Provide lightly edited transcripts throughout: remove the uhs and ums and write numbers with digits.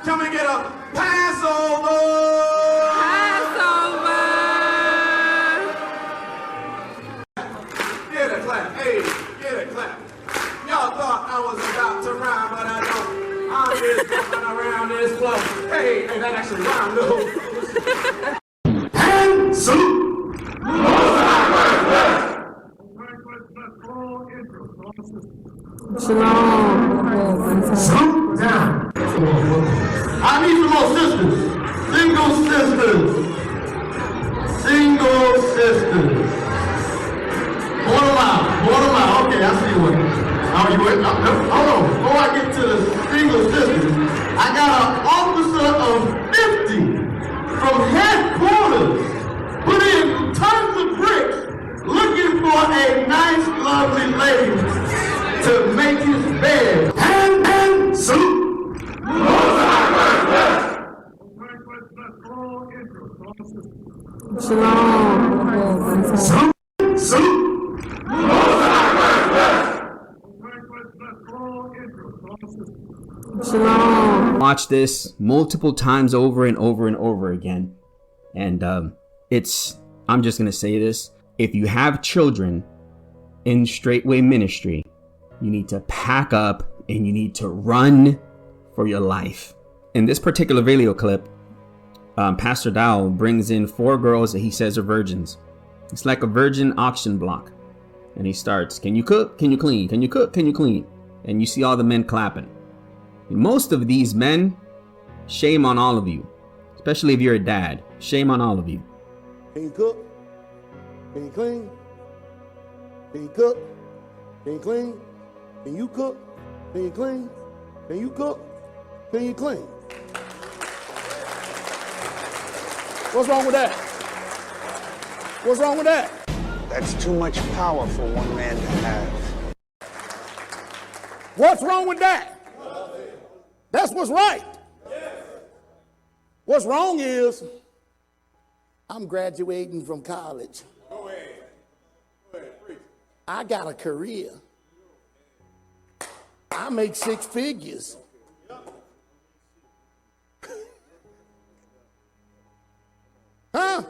Can we get a Passover? Passover. Get a clap. Hey, get a clap. Y'all thought I was about to rhyme, but I don't. I'm just jumping around this floor. Hey, that actually rhymed, though. And salute. Shalom. Salute down. I need some more sisters. Single sisters. Single sisters. Hold them out. Hold them out. Okay, I see one. Are you in? Hold on. Before I get to the single sisters, I got an officer of 50 from headquarters put in tons of bricks looking for a nice, lovely lady to make his bed. And salute. Shalom. Salute. Salute. Shalom. Watch this multiple times over and over and over again. And I'm just going to say this. If you have children in Straightway Ministry, you need to pack up and you need to run for your life. In this particular video clip, Pastor Dowell brings in 4 girls that he says are virgins. It's like a virgin auction block. And he starts, can you cook? Can you clean? Can you cook? Can you clean? And you see all the men clapping. Most of these men, shame on all of you. Especially if you're a dad. Shame on all of you. Can you cook? Can you clean? Can you cook? Can you clean? Can you cook? Can you clean? Can you cook? Can you clean? What's wrong with that? What's wrong with that? That's too much power for one man to have. What's wrong with that? That's what's right. What's wrong is I'm graduating from college. I got a career. I make 6 figures. Huh?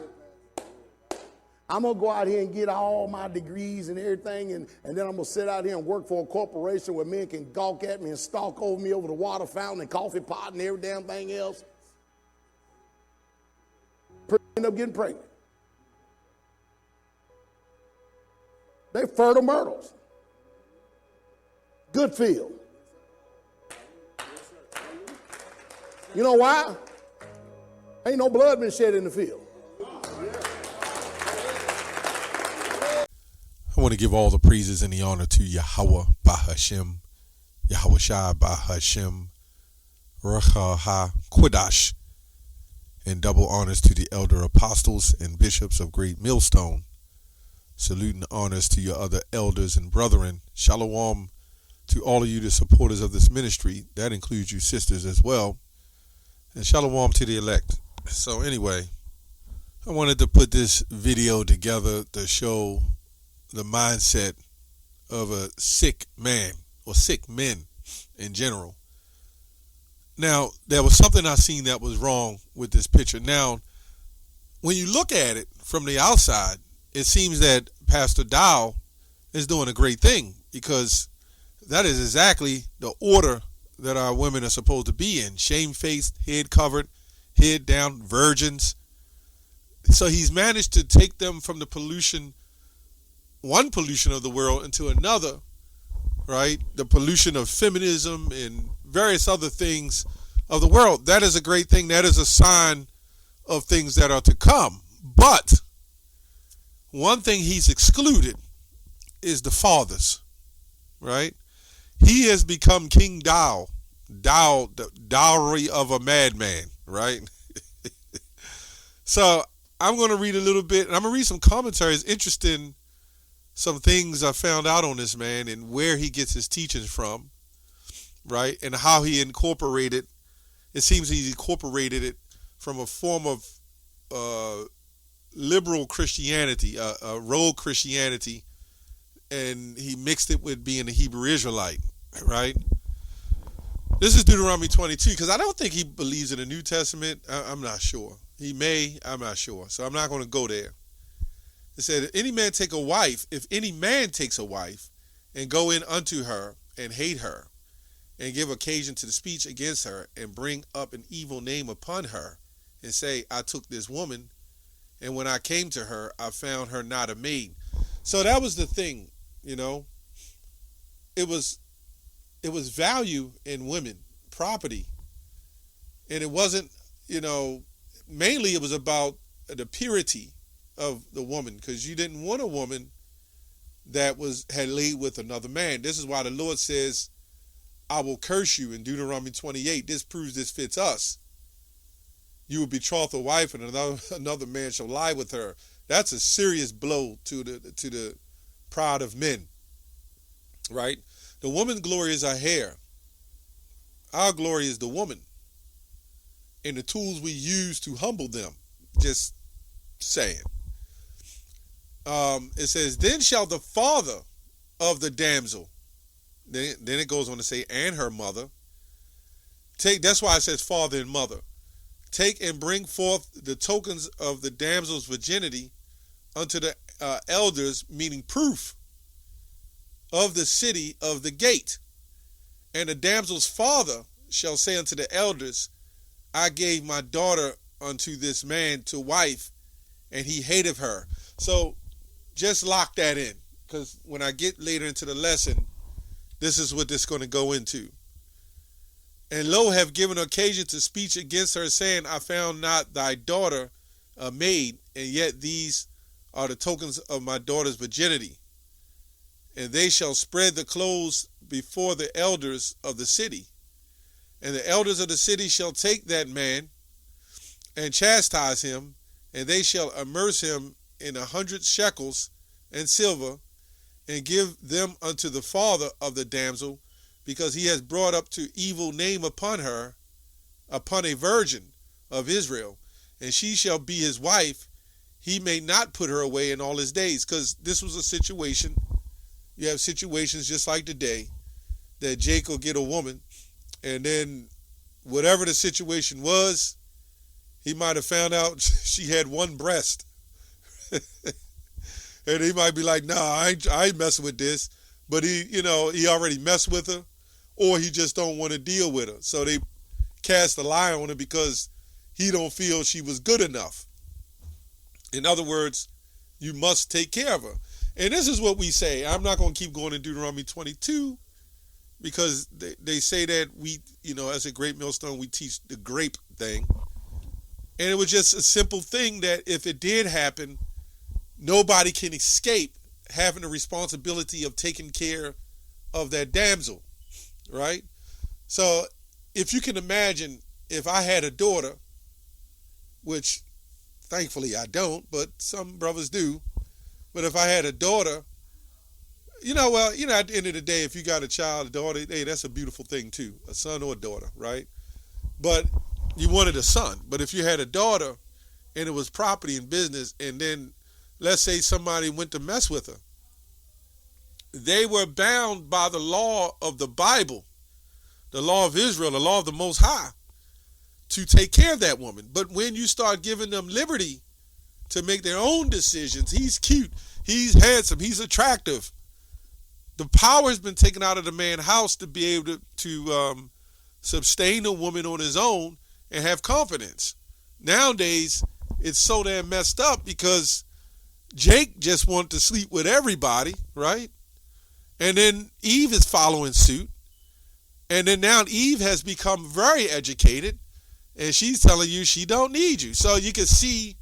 I'm going to go out here and get all my degrees and everything, and then I'm going to sit out here and work for a corporation where men can gawk at me and stalk over me over the water fountain and coffee pot and every damn thing else. End up getting pregnant. They fertile myrtles. Good field. You know why? Ain't no blood been shed in the field. I want to give all the praises and the honor to Yahweh Bahashem, Yahweh Shai Bahashem, Racha HaKodash, and double honors to the elder apostles and bishops of Great Millstone. Salute and honors to your other elders and brethren. Shalom to all of you, the supporters of this ministry. That includes you sisters as well. And shalom to the elect. So anyway, I wanted to put this video together to show the mindset of a sick man or sick men in general. Now, there was something I seen that was wrong with this picture. Now, when you look at it from the outside, it seems that Pastor Dowell is doing a great thing, because that is exactly the order that our women are supposed to be in. Shamefaced, head covered, head down, virgins. So he's managed to take them from the pollution, one pollution of the world, into another, right? The pollution of feminism and various other things of the world. That is a great thing. That is a sign of things that are to come. But one thing he's excluded is the fathers, right? He has become King Dowell, the dowry of a madman, right? So I'm going to read a little bit, and I'm going to read some commentaries interesting, some things I found out on this man and where he gets his teachings from, right? And how he incorporated, it seems he incorporated it from a form of liberal Christianity, rogue Christianity, and he mixed it with being a Hebrew Israelite, right? This is Deuteronomy 22, because I don't think he believes in the New Testament. I'm not sure. He may, I'm not sure. So I'm not going to go there. It said, if any man takes a wife and go in unto her and hate her and give occasion to the speech against her and bring up an evil name upon her and say, I took this woman, and when I came to her, I found her not a maid. So that was the thing, you know. It was value in women, property. And it wasn't, you know, mainly it was about the purity of the woman, because you didn't want a woman that had laid with another man. This is why the Lord says, I will curse you in Deuteronomy 28. This proves this fits us. You will betroth a wife, and another man shall lie with her. That's a serious blow to the pride of men, right? The woman's glory is her hair. Our glory is the woman and the tools we use to humble them. Just saying. It says, then shall the father of the damsel, then it goes on to say, and her mother, that's why it says father and mother, take and bring forth the tokens of the damsel's virginity unto the elders, meaning proof, of the city of the gate. And the damsel's father shall say unto the elders, I gave my daughter unto this man to wife, and he hated her. So just lock that in, because when I get later into the lesson, this is what this is going to go into. And lo, have given occasion to speech against her, saying, I found not thy daughter a maid, and yet these are the tokens of my daughter's virginity. And they shall spread the clothes before the elders of the city. And the elders of the city shall take that man and chastise him, and they shall immerse him in 100 shekels and silver, and give them unto the father of the damsel, because he has brought up to evil name upon her, upon a virgin of Israel, and she shall be his wife. He may not put her away in all his days. Because this was a situation. You have situations just like today that Jake will get a woman, and then whatever the situation was, he might have found out she had one breast. And he might be like, nah, I ain't messing with this. But he already messed with her, or he just don't want to deal with her. So they cast a lie on her because he don't feel she was good enough. In other words, you must take care of her. And this is what we say. I'm not going to keep going to Deuteronomy 22, because they say that we, as a Great Millstone, we teach the grape thing. And it was just a simple thing that if it did happen, nobody can escape having the responsibility of taking care of that damsel, right? So if you can imagine, if I had a daughter, which thankfully I don't, but some brothers do, but if I had a daughter, at the end of the day, if you got a child, a daughter, hey, that's a beautiful thing too, a son or a daughter, right? But you wanted a son. But if you had a daughter and it was property and business, and then let's say somebody went to mess with her, they were bound by the law of the Bible, the law of Israel, the law of the Most High, to take care of that woman. But when you start giving them liberty to make their own decisions, he's cute, he's handsome, he's attractive, the power has been taken out of the man's house to be able to sustain a woman on his own and have confidence. Nowadays, it's so damn messed up because Jake just wanted to sleep with everybody, right? And then Eve is following suit. And then now Eve has become very educated, and she's telling you she don't need you. So you can see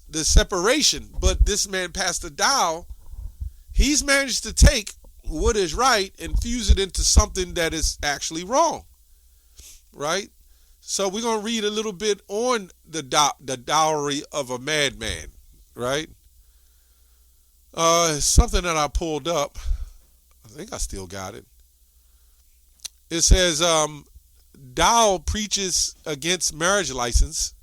the separation. But this man, Pastor Dowell, he's managed to take what is right and fuse it into something that is actually wrong, right? So we're going to read a little bit on the dowry of a madman, right? Something that I pulled up. I think I still got it. It says, Dowell preaches against marriage license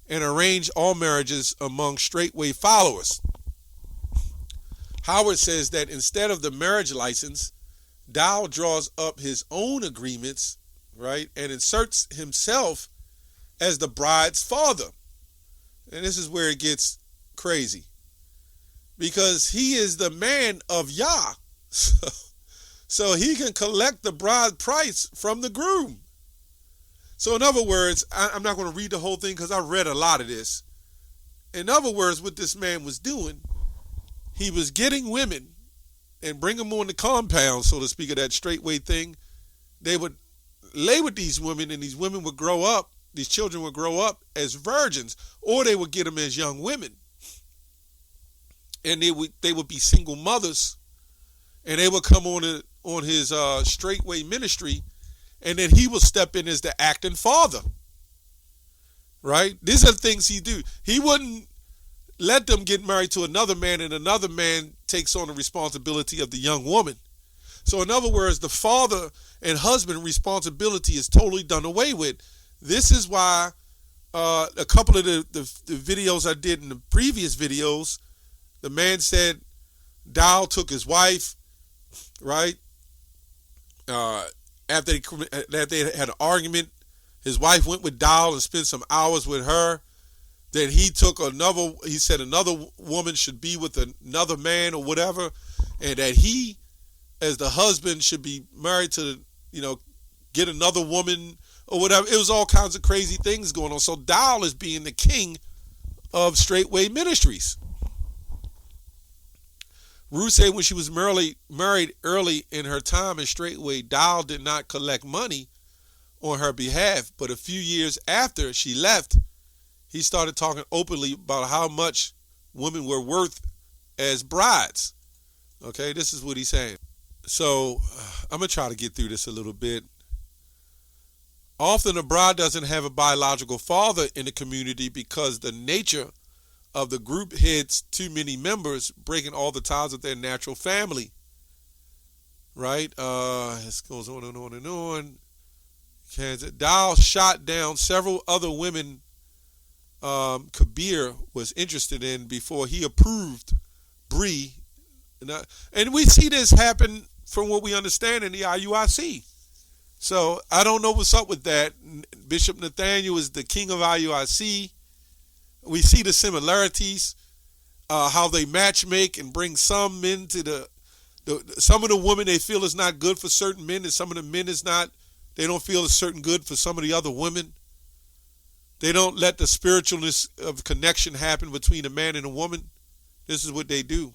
and arrange all marriages among straightway followers. Howard says that instead of the marriage license, Dowell draws up his own agreements right? And inserts himself as the bride's father. And this is where it gets crazy, because he is the man of Yah. So he can collect the bride price from the groom. So in other words, I'm not going to read the whole thing because I read a lot of this. In other words, what this man was doing, he was getting women and bring them on the compound, so to speak, of that straightway thing. They would lay with these women, and these women would grow up, these children would grow up as virgins, or they would get them as young women. And they would be single mothers, and they would come on his straightway ministry, and then he would step in as the acting father. Right? These are the things he do. He wouldn't let them get married to another man, and another man takes on the responsibility of the young woman. So in other words, the father and husband responsibility is totally done away with. This is why a couple of the videos I did in the previous videos, the man said Dowell took his wife, right? After they had an argument, his wife went with Dowell and spent some hours with her. Then he said another woman should be with another man or whatever, and that he, as the husband, should be married to, get another woman or whatever. It was all kinds of crazy things going on. So Dowell is being the king of straightway ministries. Ruth said when she was married early in her time in straightway, Dowell did not collect money on her behalf, but a few years after she left, he started talking openly about how much women were worth as brides. Okay, this is what he's saying. So I'm going to try to get through this a little bit. Often a bride doesn't have a biological father in the community because the nature of the group heads too many members, breaking all the ties of their natural family. Right? This goes on and on and on. Dowell shot down several other women Kabir was interested in before he approved Bree. And we see this happen from what we understand in the IUIC. So I don't know what's up with that. Bishop Nathaniel is the king of IUIC. We see the similarities, how they matchmake and bring some men to some of the women they feel is not good for certain men, and some of the men they don't feel it's certain good for some of the other women. They don't let the spiritualness of connection happen between a man and a woman. This is what they do.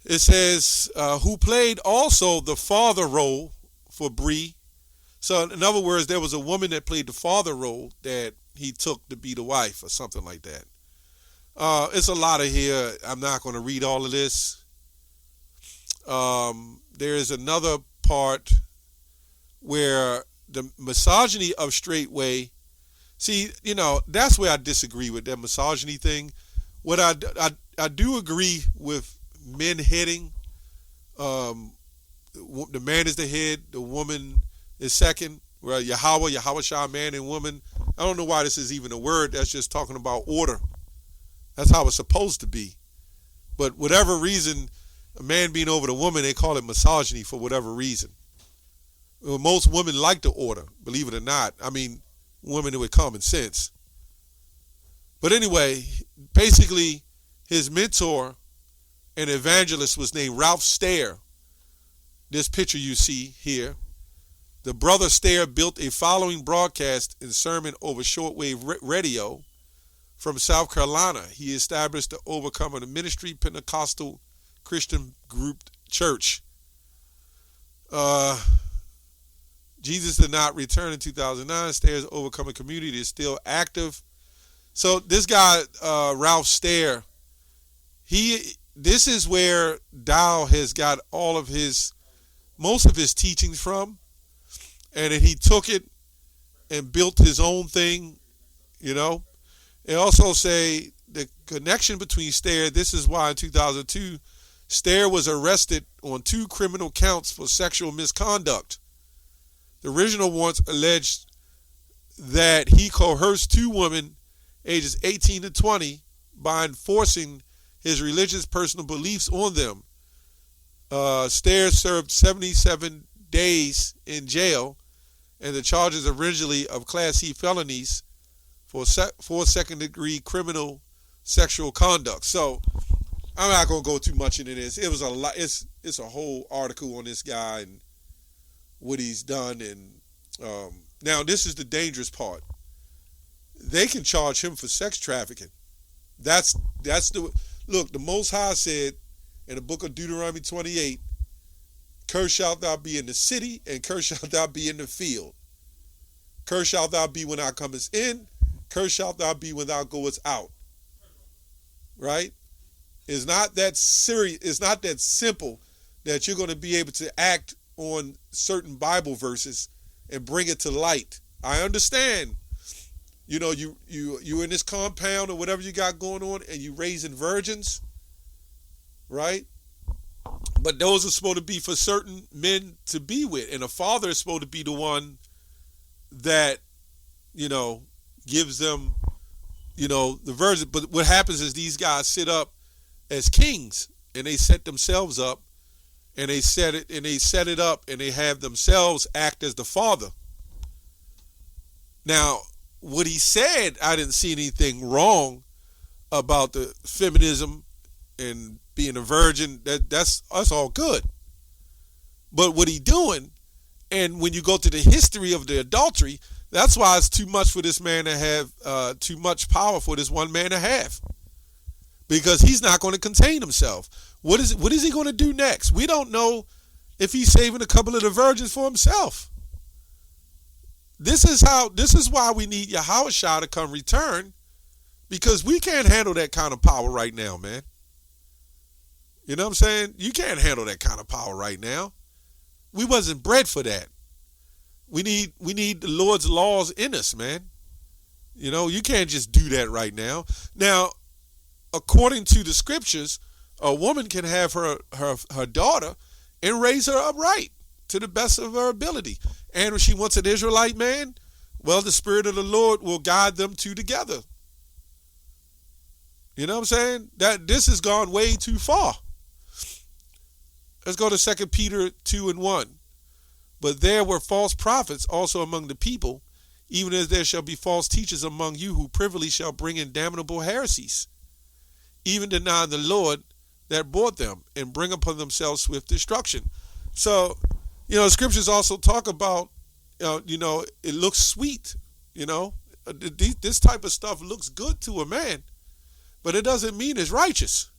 It says, who played also the father role for Bree. So in other words, there was a woman that played the father role that he took to be the wife or something like that. It's a lot of here. I'm not going to read all of this. There is another part where the misogyny of straightway, see, that's where I disagree with that misogyny thing. What I do agree with men heading. The man is the head, the woman is second. Well, Yahweh Shah, man and woman. I don't know why this is even a word. That's just talking about order. That's how it's supposed to be. But whatever reason, a man being over the woman, they call it misogyny for whatever reason. Well, most women like the order, believe it or not. I mean, women with common sense. But anyway, basically, his mentor and evangelist was named Ralph Stair. This picture you see here. The brother Stair built a following broadcast and sermon over shortwave radio from South Carolina. He established the Overcomer Ministry Pentecostal Christian Group Church. Jesus did not return in 2009. Stair's Overcomer community is still active. So this guy, Ralph Stair, this is where Dowell has got most of his teachings from. And then he took it and built his own thing, They also say the connection between Stair, this is why in 2002, Stair was arrested on 2 criminal counts for sexual misconduct. The original ones alleged that he coerced 2 women ages 18 to 20 by enforcing his religious personal beliefs on them. Stair served 77 days in jail, and the charges originally of Class C felonies for second-degree criminal sexual conduct. So I'm not gonna go too much into this. It was a lot. It's a whole article on this guy and what he's done. And now this is the dangerous part. They can charge him for sex trafficking. That's the look. The Most High said in the book of Deuteronomy 28, "Cursed shalt thou be in the city, and cursed shalt thou be in the field. Cursed shalt thou be when thou comest in, cursed shalt thou be when thou goest out." Right? It's not that serious. It's not that simple that you're going to be able to act on certain Bible verses and bring it to light. I understand. You know, you in this compound or whatever you got going on, and you raising virgins, right? But those are supposed to be for certain men to be with, and a father is supposed to be the one that, you know, gives them, you know, the virgin. But what happens is these guys sit up as kings, and they set themselves up, and they set it up, and they have themselves act as the father. Now, what he said, I didn't see anything wrong about the feminism and being a virgin. That's all good. But what he doing, and when you go to the history of the adultery, that's why it's too much for this man to have, too much power for this one man to have, because he's not going to contain himself. What is he going to do next? We don't know if he's saving a couple of the virgins for himself. This is why we need Yahushua to come return, because we can't handle that kind of power right now, man. You know what I'm saying? You can't handle that kind of power right now. We wasn't bred for that. We need the Lord's laws in us, man. You know, you can't just do that right now. Now, according to the scriptures, a woman can have her daughter and raise her upright to the best of her ability. And if she wants an Israelite man, well, the Spirit of the Lord will guide them two together. You know what I'm saying? That this has gone way too far. Let's go to 2 Peter 2:1. "But there were false prophets also among the people, even as there shall be false teachers among you, who privily shall bring in damnable heresies, even denying the Lord that bought them, and bring upon themselves swift destruction." So, you know, scriptures also talk about, you know, it looks sweet, you know. This type of stuff looks good to a man, but it doesn't mean it's righteous.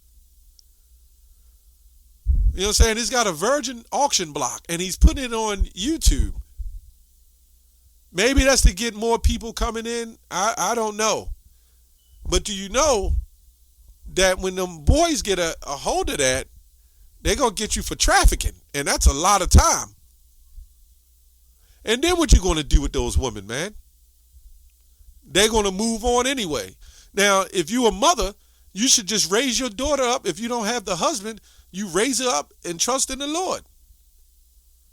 You know what I'm saying? He's got a virgin auction block, and he's putting it on YouTube. Maybe that's to get more people coming in. I don't know. But do you know that when them boys get a hold of that, they're going to get you for trafficking, and that's a lot of time. And then what you going to do with those women, man? They're going to move on anyway. Now, if you're a mother, you should just raise your daughter up. If you don't have the husband, you raise her up and trust in the Lord.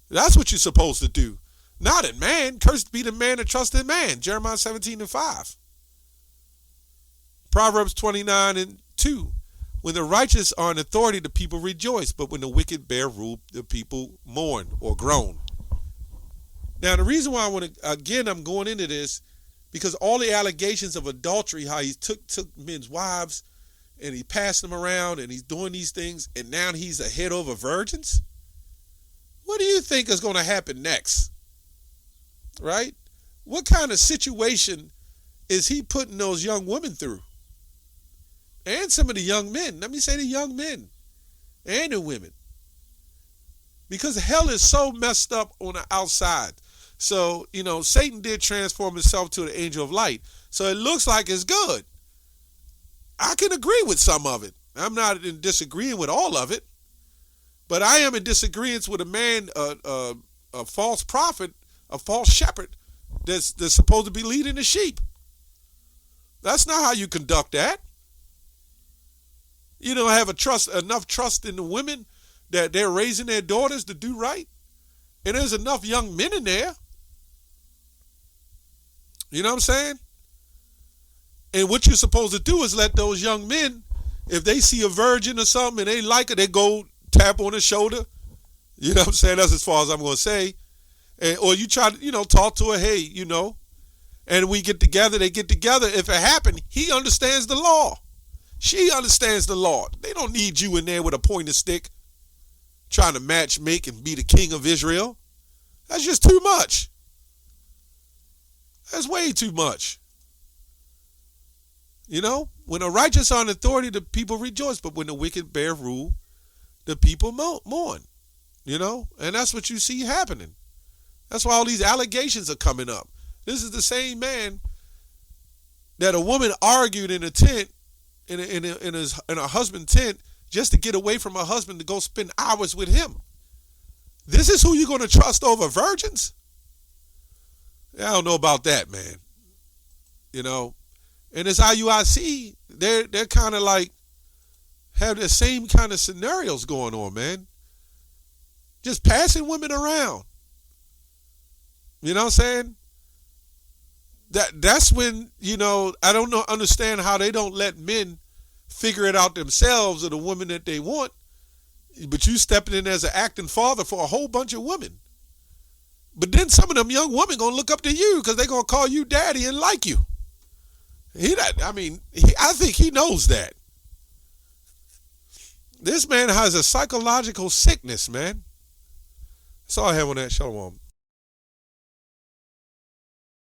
That's what you're supposed to do. Not in man. Cursed be the man that trusts in man. Jeremiah 17:5. Proverbs 29:2. "When the righteous are in authority, the people rejoice, but when the wicked bear rule, the people mourn," or groan. Now, the reason why I'm going into this, because all the allegations of adultery, how he took men's wives and he passed them around and he's doing these things, and now he's a head over virgins. What do you think is going to happen next? Right? What kind of situation is he putting those young women through? And some of the young men. Let me say the young men and the women. Because hell is so messed up on the outside. So, you know, Satan did transform himself to the angel of light. So it looks like it's good. I can agree with some of it. I'm not in disagreeing with all of it. But I am in disagreement with a man, a false prophet, a false shepherd that's supposed to be leading the sheep. That's not how you conduct that. You don't have enough trust in the women that they're raising their daughters to do right. And there's enough young men in there. You know what I'm saying? And what you're supposed to do is let those young men, if they see a virgin or something and they like it, they go tap on the shoulder You know what I'm saying? That's as far as I'm going to say. Or you try to, talk to her, hey, and we get together, they get together. If it happened, he understands the law. She understands the law. They don't need you in there with a pointed stick trying to match make and be the king of Israel. That's just too much. That's way too much. When the righteous are in authority, the people rejoice. But when the wicked bear rule, the people mourn. And that's what you see happening. That's why all these allegations are coming up. This is the same man that a woman argued in a tent, in her husband's tent, just to get away from her husband to go spend hours with him. This is who you're going to trust over virgins? I don't know about that, man. And this IUIC, they're kind of like have the same kind of scenarios going on, man. Just passing women around. You know what I'm saying? That's when, I don't understand how they don't let men figure it out themselves or the woman that they want. But you stepping in as an acting father for a whole bunch of women. But then some of them young women going to look up to you because they're going to call you daddy and like you. I think he knows that. This man has a psychological sickness, man. That's all I have on that. Shalom.